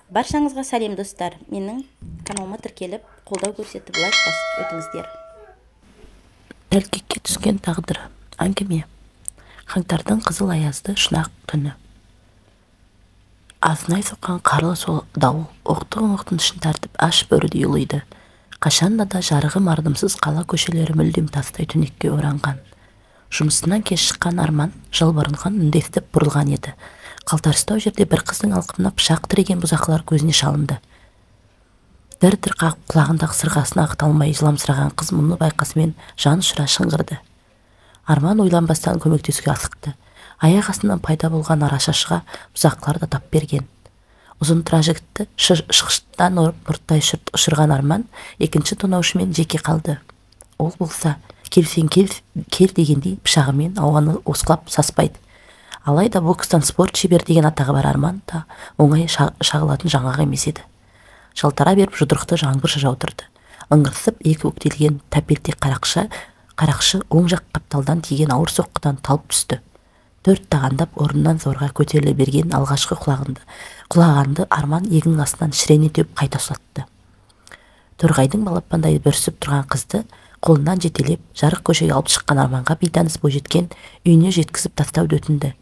Баршаңызға сәлем достар. Менің каналыма тіркеліп, қолдау көрсетіп, лайк басып өтіңіздер. Тәлкекке түскен тағдыр. Әңгіме. Қаңтардың қызыл аязды шұнақ түні. Азынай соққан қарлы сол дауыл оқтын ішін тартып аш бөрідей ұлиды. Қашанда да жарығы мардымсыз қала көшелері мүлдем тастай түнекке оранған. Жұмысынан кеш шыққан Арман жалбарынған үндестіп бұрылған еді. Қалтарыстау жерде бір қыздың алқымына пышақ тіреген бұзақылар көзіне шалынды. Дір-дір қағып құлағындағы сырғасына ағыталмай жыламсыраған қыз мұны байқасымен жан ұшыра шыңғырды. Арман ойланбастан көмектесуге асықты. Аяқ астынан пайда болған арашашыға бұзақылар да тап берген. Ұзын тұра жігітті шықшыттан нұрттай ұшырған Арман екінші тонаушымен жеке қалды. Ол болса, келсең кел дегендей пышағымен ауаны осқылап саспайды. Алайда бокстан спорт шебер деген атағы бар Арман да оңай шағылатын жаңағы емес еді. Жалтара беріп жұдырықты жаңбыр жаудырды. Ыңғырсып екі өктелген тәпелтек қарақшы оң жақ қапталдан тиген ауыр соққыдан талып түсті. Төрт тағандап орнынан зорға көтеріле берген алғашқы құлағанды Арман егінің астынан шірене теуіп қайта ұстатты. Торғайдың балапандай бүрісіп тұрған қызды қолынан жетелеп жарық көшеге алып шыққан Арманға бейтаныс бойжеткен үйіне жеткізіп тастауды өтінді.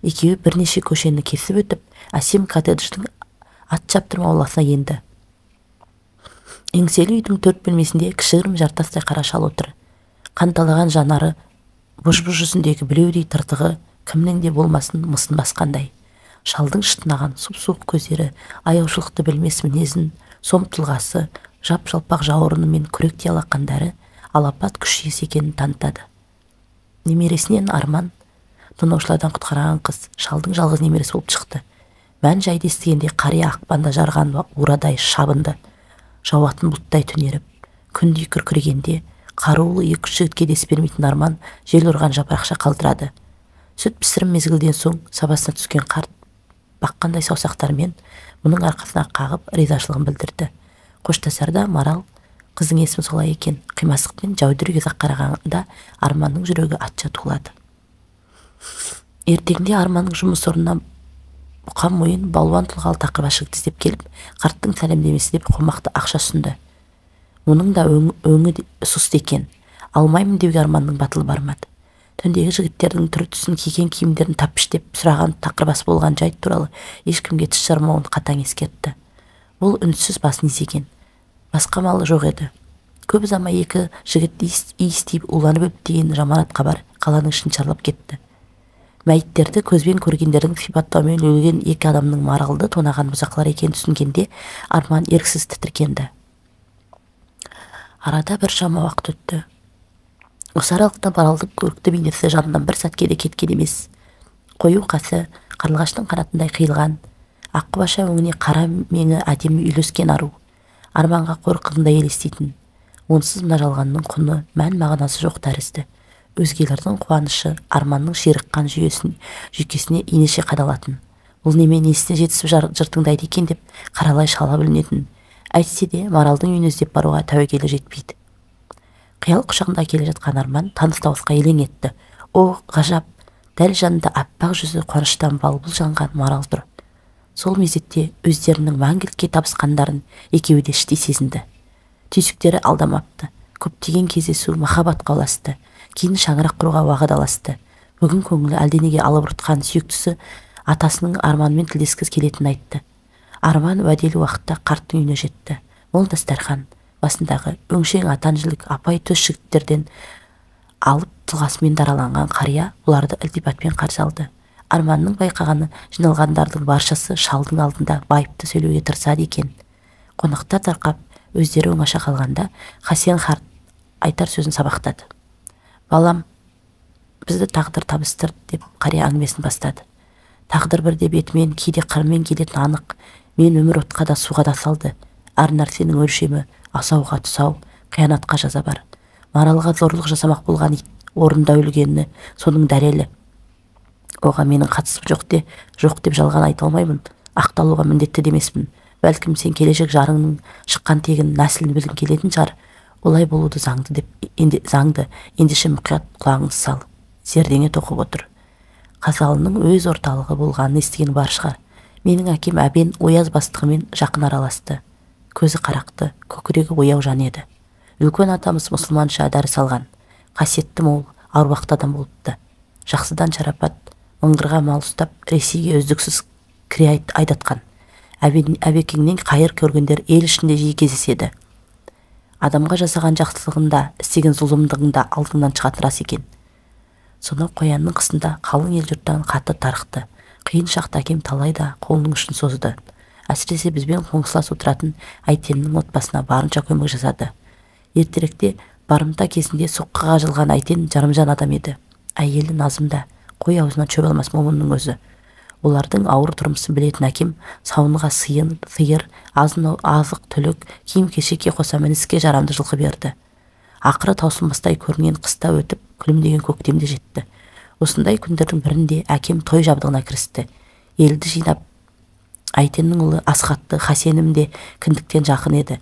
Екеуі бірнеше көшені кесіп өтіп, әсем коттедждің ат шаптырма ауласына енді. Еңселі үйдің төрт бөлмесінде кішігірім жартастай қара шал отыр. Қанталаған жанары бұж-бұж жүзіндегі білеудей тыртығы кімнің де болмасын мысын басқандай. Шалдың шытынаған сұп-суық көздері аяушылықты білмес мінезін, сом тұлғасы, жап-жалпақ жауырыны мен күректей алақандары алапат күш иесі екенін танытады. Немересінен Арман тонаушылардан құтқарған қыз шалдың жалғыз немересі болып шықты. Мән жайды естігенде қария ақпанда жарған урадай шабынды. Жауатын бұлттай түнеріп, күндей күркірегенде қарулы екі жігітке дес бермейтін Арман жел ұрған жапырақша қалдырады. Сүт пісірім мезгілден соң сабасына түскен қарт баққандай саусақтармен мұның арқасына қағып ризашылығын білдірді. Қоштасарда Марал, қыздың есімі солай екен, қимастықпен жәудірге ұзақ қарағанда Арманның жүрегі атша тулады. Ертеңде Арманның жұмыс орнына бұқан мойын балуан тұлғалы тақырба жігіт іздеп келіп, қарттың сәлемдемесі деп қомақты ақша ұсынды. Оның да өңі сұсты екен. Алмаймын деуге Арманның батылы бармады. Түндегі жігіттердің түрі түсін киген киімдерін таппіштеп сұраған тақырбас болған жайт туралы ешкімге тіс жармауын қатаң ескертті. Бұл үнсіз басын изеген. Басқа малы жоқ еді. Көп ұзамай екі жігіт иіс тиіп уланып өп деген жаманат хабар қаланың ішін шарлап кетті. Мәйіттерді көзбен көргендердің сипаттаумен өлген екі адамның Маралды тонаған бұзақылар екенін түсінгенде Арман еріксіз тітіркенді. Арада бір шама уақыт өтті. Осы аралықта Маралдың көрікті бейнесі жанынан бір сәтке де кеткен емес. Қою қасы қарлығаштың қанатындай қиылған, аққұбаша өңіне қара меңі әдемі үйлескен ару. Арманға қорқындай елестейтін. Онсыз мына жалғанның құны мән мағынасы жоқ тәрізді. Өзгелердің қуанышы Арманның ширыққан жүйкесіне инеше қадалатын. Бұл немен несіне жетісіп жыртыңдайды екен деп қаралай шала білінетін. Әйтсе де Маралдың үйін іздеп баруға тәуекелі жетпейді. Қиял құшағында келе жатқан Арман таныс дауысқа елең етті. О, ғажап, дәл жанында аппақ жүзі қуаныштан балбұл жанған Марал тұр. Сол мезетте өздерінің мәңгілікке табысқандарын екеуі де іштей сезінді. Түйсіктері алдамапты. Көптеген кездесу махаббатқа ұласты. Кейін шаңырақ құруға уағдаласты. Бүгін көңілі әлденеге алып ұртқан сүйіктісі атасының Арманмен тілдескіз келетінін айтты. Арман уәделі уақытта қарттың үйіне жетті. Мол дастархан, басындағы өңшең атан жілік апай төс жігіттерден алып тұлғасымен дараланған қария бұларды ілтипатпен қарсы алды. Арманның байқағаны жиналғандардың баршасы шалдың алдында байыпты сөйлеуге тырысады екен. Қонақтар тарқап, өздері оңаша қалғанда Хасен қарт айтар сөзін сабақтады. Балам, бізді тағдыр табыстыр деп қария әңгімесін бастады. Тағдыр бірде бетімен, кейде қырымен келетін анық. Мен өмір отқа да суға да салды. Әр нәрсенің өлшемі асауға тұсау, қиянатқа жаза бар. Маралға зорлық жасамақ болған орында өлгені соның дәлелі. Оған менің қатысым жоқ деп жалған айта алмаймын. Ақталуға міндетті демеспін. Бәлкім сен келешек жарыңның шыққан тегін нәсілін білгің келетін шығар. Олай болуды заңды ендеше мұқият құлағыңды сал. Зердеңе тоқып отыр. Қазалының өз орталығы болғанын естіген бар шығар. Менің әкем әбен ояз бастығымен жақын араласты. Көзі қарақты, көкірегі ояу жан еді. Үлкен атамыз мұсылманша дәріс алған, қасиетті мол, аруақты адам болыпты. Жақсыдан шарапат, мыңғырға мал ұстап, Ресейге үздіксіз кіре айдатқан. Әбекеңнен қайыр көргендер ел ішінде жиі кездеседі. Адамға жасаған жақсылығында, істеген зұлымдығында алдыңнан шығатын рас екен. Сонау қоянның қысында қалың ел жұрттан қатты тарықты. Қиын шақта әкем талайда қолының ұшын созды. Әсіресе бізбен қоңсылас отыратын Әйтеннің отбасына барынша көмек жасады. Ертеректе барымта кезінде соққыға жығылған Әйтен жарымжан адам еді. Әйелі Назымда, қой аузынан шөп алмас момынның өзі. Олардың ауыр тұрмысын білетін әкем сауынға сиыр, азық түлік, киім-кешекке қоса мініске жарамды жылқы берді. Ақыры таусылмастай көрінген қыста өтіп, күлімдеген көктемде жетті. Осындай күндердің бірінде әкем той жабдығына кірісті. Елді жинап, Әйтеннің ұлы Асқатты Хасенім де кіндіктен жақын еді.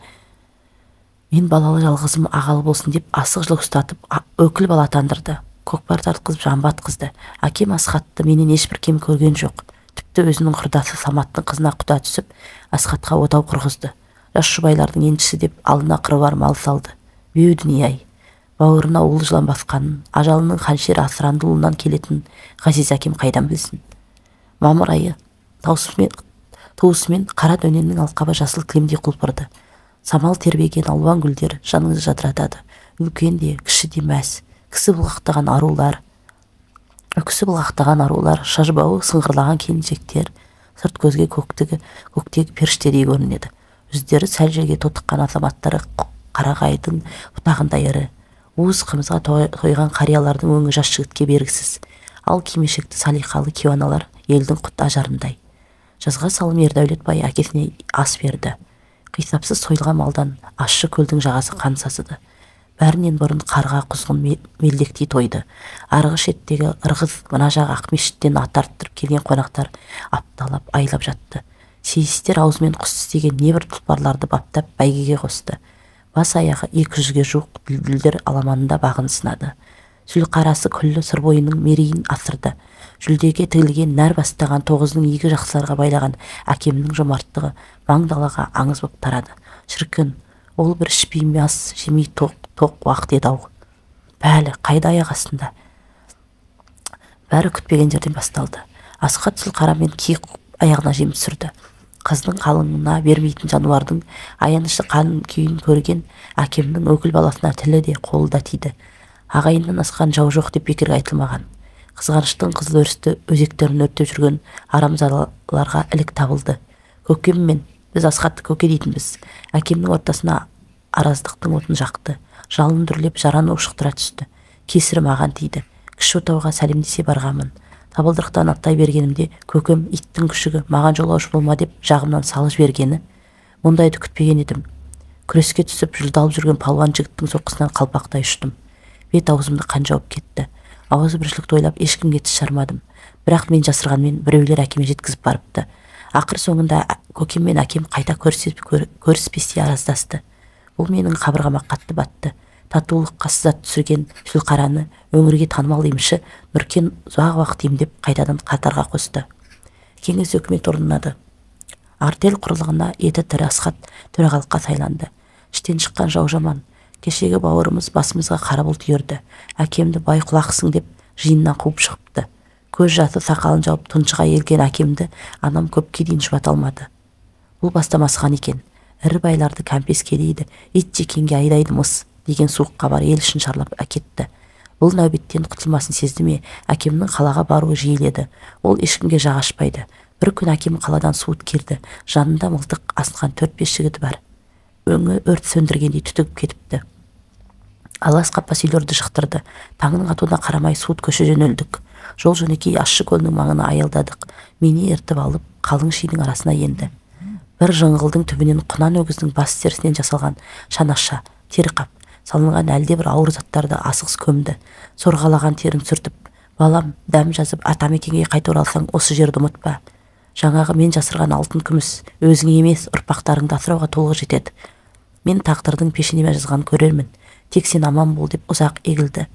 Мен балалы жалғызым ағалы болсын деп асық жылы ұстатып, өкіл бала атандырды. Көкпар тартқызып жамбы атқызды. Әкем Асқатты менен ешбір кем көрген жоқ. Тіпті өзінің құрдасы Саматтың қызына құда түсіп, Асқатқа отау құрғызды. Жас жұбайлардың еншісі деп алына қыры бар мал салды. Беу дүние-ай, бауырына улы жылан басқанын, ажалының қаншер асыранды ұлынан келетін ғазиз әкем қайдан білсін. Мамыр айы туысымен қара дөненнің алқабы жасыл кілемдей құлпырды. Самал тербеген алуан гүлдер жаныңызды жадыратады. Үлкен де, кіші де мәз. Кісі бұлғақтаған арулар, шашбауы сыңғырлаған келіншектер, сырт көзге көктегі періштедей көрінеді. Өздері сәл жерге тотыққан азаматтары қарағайдың бұтағындай ірі. Уыз қымызға тойған қариялардың өңі жас жігітке бергісіз. Ал кимешекті салиқалы кеуаналар елдің құт ажарындай. Жазға салым Ердәулет бай әкесіне ас берді. Қисапсыз сойылған малдан ащы көлдің жағасы қан сасыды. Бәрінен бұрын қарға құзғын мелдектей тойды. Арғы шеттегі ырғыз мына жақ Ақмешіттен ат арттырып келген қонақтар апталап айлап жатты. Сейістер аузымен құс істеген небір тұлпарларды баптап бәйгеге қосты. Бас аяғы 200-ге жуық дүлдүлдер аламанында бағын сынады. Сүлқарасы күллі сыр бойының мерейін асырды. Жүлдеге тігілген нәр бастаған тоғыздың игі жақсыларға байлаған әкемнің жомарттығы маңдалаға аңыз боп тарады. Шіркін, ол бір ішпей мас, жемей тоқ уақыт еді-ау. Бәлі, қайда аяқ астында? Бәрі күтпеген жерден басталды. Асқат Сүлқарамен киік аяғына жем түсірді. Қыздың қалыңына бермейтін жануардың аянышты қан күйін көрген әкемнің өкіл баласына тілі де қолы да тиді. Ағайыннан асқан жау жоқ деп бекерге айтылмаған. Қызғаныштың қызыл өрісті өзектерін өртеп жүрген арамзаларға ілік табылды. Көкеммен, біз Асқатты көке дейтінбіз. Әкемнің ортасына араздықтың отын жақты. Жалын дүрлеп жараны ушықтыра түсті. Кесірі маған тиді. Кіші отауға сәлемдесе барғамын. Табылдырықтан аттай бергенімде көкем иттің күшігі маған жолаушы болма деп жағымнан салып жібергені. Мұндайды күтпеген едім. Күреске түсіп жылдалып жүрген палуан жігіттің соққысынан қалпақтай ұштым. Бет аузымды қан жауып кетті. Ауызы біршілікті ойлап ешкімге тіс жармадым. Бірақ мен жасырғанмен біреулер әкеме жеткізіп барыпты. Ақыр соңында көкем мен әкем қайта көріспестей араздасты. Бұл менің қабырғама қатты батты. Татулыққа сызат түсірген Сүлқараны өңірге танымал емші Нұркен ұзақ уақыт емдеп қайтадан қатарға қосты. Кеңес өкімет орнады. Артель құрылығына еті тірі Асқат төрағалыққа сайланды. Іштен шыққан жау жаман. Кешегі бауырымыз басымызға қара бұлт үйірді. Әкемді бай құлақсың деп жиыннан қуып шығыпты. Көз жасы сақалын жауып тұншыға елген әкемді анам көпке дейін жұбата алмады. Бұл бастамасыған екен. Ірі байларды кәмпеске дейді, ит жекенге айдайды мыс деген суық хабар ел ішін шарлап әкетті. Бұл нәубеттен құтылмасын сезді ме, әкемнің қалаға баруы жиіледі. Ол ешкімге жақ ашпайды. Бір күн әкем қаладан суыт келді. Жанында мылтық асынған 4-5 жігіті бар. Өңі өрт сөндіргендей түтігіп кетіпті. Алас қаппас үйлерді шықтырды. Таңның атуына қарамай суыт көше жөнелдік. Жол жөнекей ащы көлдің маңына аялдадық. Мені ертіп алып, қалың шидің арасына енді. Бір жыңғылдың түбінен құнан өгіздің бас терісінен жасалған шанаша, тері қап, салынған әлде бір ауыр заттарды асығыс көмді. Сорғалаған терін сүртіп, балам, дәм жазып атамекенге қайта оралсаң осы жерді ұмытпа. Жаңағы мен жасырған алтын күміс өзіңе емес ұрпақтарыңды асырауға толық жетеді. Мен тағдырдың пешенеме жазған көрермін. Тек сен аман бол деп ұзақ егілді.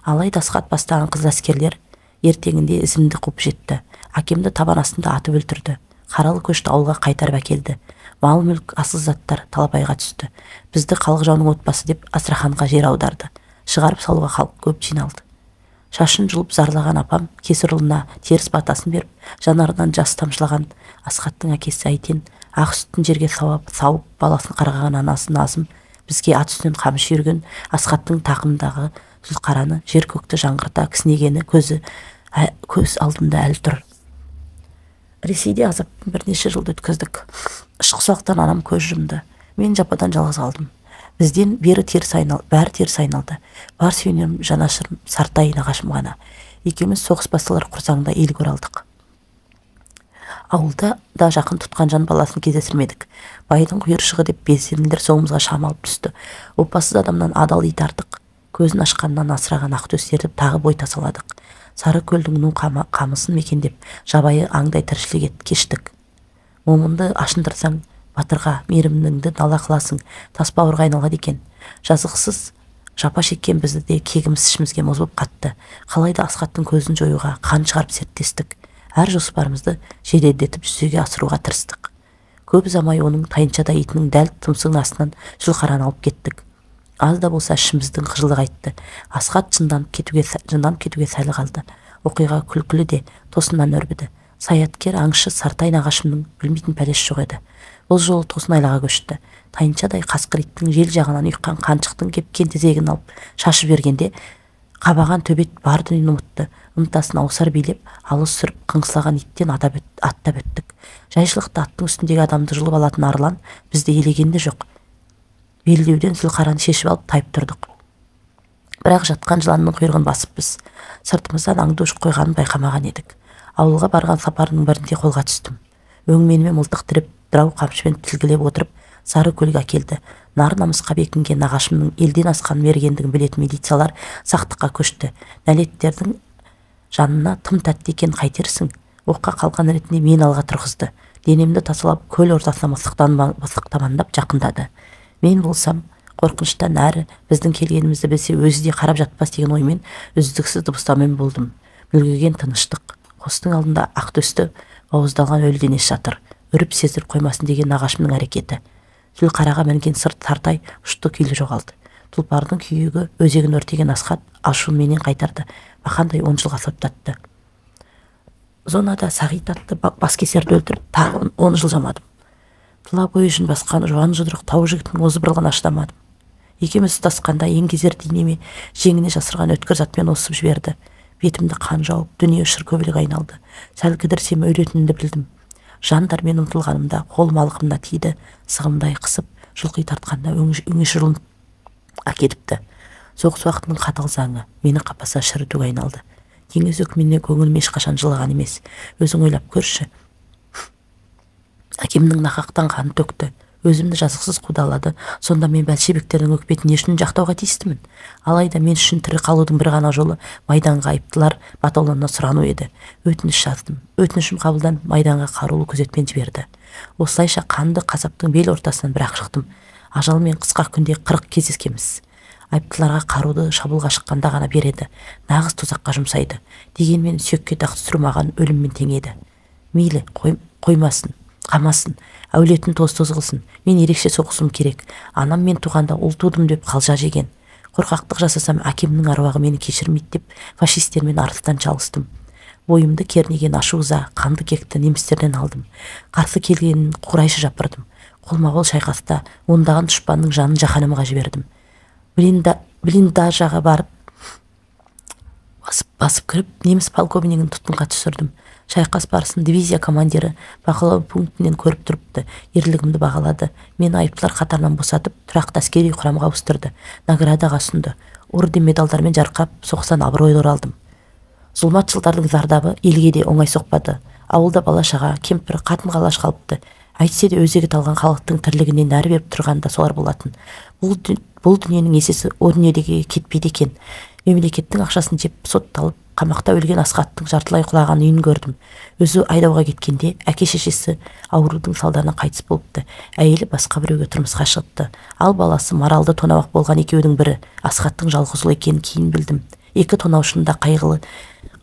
Алайда Асқат бастаған қыз әскерлер ертеңінде ізімді қуып жетті. Әкемді табан астында атып өлтірді. Қаралы көшті ауылға қайтарып әкелді. Мал мүлк, асыл заттар талапайға түсті. Бізді халық жауының отбасы деп Астраханға жер аударды. Шығарып салуға халық көп жиналды. Шашын жұлып зарлаған апам кесір ұлына теріс батасын беріп, жанарынан жас тамшылаған Асхаттың әкесі Әйтен ақ сүттін жерге сауып баласын қарғаған анасы Назым бізге ат үстінен қамшы үйірген Асхаттың тақымдағы Зұлқараны жер көкті жаңғырта кісінегені көз алдында әлі тұр. Ресейде азаппен бірнеше жылды өткіздік. Ішқұсақтан анам көз жұмды. Мен жападан жалғыз қалдым. Бізден бәрі теріс айналды. Бар сүйенерім, жанашырым, Сартай нағашым ғана. Екеуміз соғыс басталар құрсаңда елге оралдық. Ауылда да жақын тұтқан жан баласын кездестірмедік. Байдың құйыршығы деп безеріндер соңымызға шам алып түсті. Опасыз адамнан адал ит артық. Көзін ашқаннан асыраған ақ төстерді тағы бой тасаладық. Сары көлдің ну қамысын мекендеп, жабайы аңдай тіршілік кештік. Момынды ашындырсаң, батырға мейіріміңді нала қыласың, тас бауырға айналады екен. Жазықсыз жапа шеккен бізді де кегіміз ішімізге мұз боп қатты. Қалайда Асхаттың көзін жоюға қан шығарып серттестік. Әр жоспарымызды жеделдетіп жүзеге асыруға тырыстық. Көп ұзамай оның тайыншада итінің дәл тұмсығының астынан Зұлқараны алып кеттік. Аз да болса ішіміздің қыжылы қайтты. Асхат жынданып кетуге сәлі қалды. Оқиға күлкілі де тосыннан өрбіді. Саяткер аңшы Сартай нағашымның білмейтін пәлеш жоқ еді. Бұл жолы тосын айлаға көшті. Тайыншадай қасқыр иттің жел жағынан ұйыққан қаншықтың кепкен тезегін алып шашып бергенде қабаған төбет бар дүниені ұмытты. Ынтасын аусар билеп, алыс сүріп қыңсылаған иттен аттап өттік. Жайшылықта аттың үстіндегі адамды жұлып алатын арлан бізді елегенде жоқ. Белдеуден Зұлқараны шешіп алып тайып тұрдық. Бірақ жатқан жыланның құйрығын басыппыз. Сыртымыздан аңды ұшып қойғанын байқамаған едік. Ауылға барған сапарының бірінде қолға түстім. Өңменіме мылтық тіреп, дырау қамшымен тілгілеп отырып, сары көлге әкелді. Нар намысқа бекінген нағашымның елден асқан мергендігін білетін милициялар сақтыққа көшті. Нәлеттердің жанына тым тәтті екен қайтерсің. Оққа қалған ретінде мен алға тұрғызды. Денемді тасалап, көл ортасына мысықтамандап жақындады. Мен болсам, қорқыныштан әрі біздің келгенімізді білсе өзі де қарап жатпас деген оймен үздіксіз дыбыстаумен болдым. Мүлгіген тыныштық. Қостың алдында ақ төсті бауыздалған өлі денесі жатыр. Үріп сездір қоймасын деген нағашымның әрекеті. Зұлқараға мінген сырт Сартай ұшты күйлі жоғалды. Тұлпардың күйігі өзегін өртеген Асхат ашуын менен қайтарды. Бақандай 10 жылға соттатты. Зонада Сағит атты баскесерді өлтіріп, тағы 10 жыл жамадым. Тұла бойы жүн басқан жуан жұдырық тау жігітінің озбырлығын аштамадым. Екеуміз тұтасқанда еңгезер денеме жеңіне жасырған өткір затпен осып жіберді. Бетімді қан жауып, дүние шыр көбелек айналды. Сәл кідірсем өлетінімді білдім. Жандармен ұмтылғанымда қолым алқымда тиді, сығымдай қысып, жұлқи тартқанда өңі шырылын әкетіпті. Соғыс уақытының қатал заңы мені қапаса шірітуге айналды. Кеңес өкіметіне көңілім ешқашан жылаған емес. Өзің ойлап көрші. Әкемнің нақақтан қанын төкті. Өзімді жазықсыз қудалады. Сонда мен большевиктердің өкіметін не үшін жақтауға тиістімін? Алайда мен үшін тірі қалудың бір ғана жолы Майданға айыптылар батальонына сұрану еді. Өтініш жаздым. Өтінішім қабылданып, Майданға қарулы күзетпен жіберді. Осылайша қанды қасаптың бел ортасынан бір-ақ шықтым. Ажалмен қысқа күнде 40 кездескеміз. Айыптыларға қаруды шабуылға шыққанда ғана береді. Нағыз тозаққа жұмсайды. Дегенмен сүйекке дақ түсіру маған өліммен тең еді. Мейлі, қоймасын, қамасын, әулетін тоз-тоз қылсын. Мен ерекше соғысым керек. Анам мен туғанда ұл тудым деп қалжа жеген. Қорқақтық жасасам, әкемнің аруағы мені кешірмейді деп фашистермен арыстан чалыстым. Бойымды кернеген ашу-ыза, қанды кекті немістерден алдым. Қарсы келгенін қурайшы жапырдым. Қолма-қол шайқаста ондаған дұшпанның жанын жаһанамға жібердім. Блиндажға барып басып кіріп, неміс полковнигін тұтқынға түсірдім. Шайқас барысын дивизия командирі бақылау пунктінен көріп тұрыпты. Ерлігімді бағалады. Мені айыптылар қатарынан босатып, тұрақты әскери құрамға ауыстырды. Наградаға ұсынды. Орден медалдармен жарқап, соғыстан абыройлы оралдым. Зұлмат жылдардың зардабы елге де оңай соқпады. Ауылда бала-шаға, кемпір, қатын-қалаш қалыпты. Әйтсе де өзегі талған халықтың тірлігінен нәрі беріп тұрғанда солар болатын. Бұл дүниенің есесі о дүниедегі кетпейді екен. Мемлекеттің ақшасын жеп сотталып, қамақта өлген Асхаттың жартылай құлаған үйін көрдім. Өзі айдауға кеткенде әке-шешесі аурудың салдарынан қайтыс болыпты. Әйелі басқа біреуге тұрмысқа шығыпты. Ал баласы маралды тонауық болған екеудің бірі Асхаттың жалғыз ұлы екенін кейін білдім. Екі тонаушының да қайғылы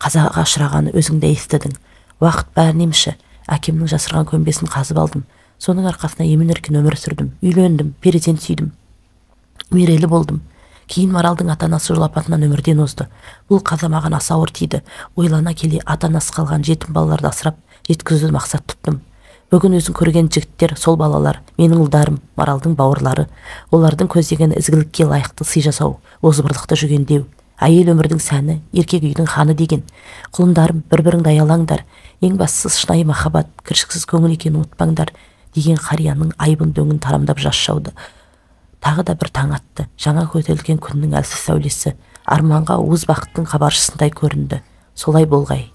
қазаға ұшырағаны өзіңде естідің. Уақыт бәрін емші. Әкемнің жасырған көмбесін қазып алдым. Соның арқасында емін-еркін өмір сүрдім. Үйлендім, перзент сүйдім. Мерейлі болдым. Кейін Маралдың ата-анасы жол апатынан өмірден озды. Бұл қаза маған аса ауыр тиді. Ойлана келе ата-анасы қалған жетім балаларды асырап жеткізуді мақсат тұттым. Бүгін өзің көрген жігіттер, сол балалар, менің ұлдарым, Маралдың бауырлары. Олардың көздеген ізгілікке лайықты сый жасау, озбырлықты жүгендеу. Әйел өмірдің сәні, еркек үйдің ханы деген. Құлындарым, бір-біріңді аялаңдар. Ең бастысы шынайы махаббат, кіршіксіз көңіл екенін ұмытпаңдар деген қарияның айбын дөңін тарамдап жас жауды. Тағы да бір таң атты. Жаңа көтерілген күннің әлсіз сәулесі арманға уыз бақыттың хабаршысындай көрінді. Солай болғай.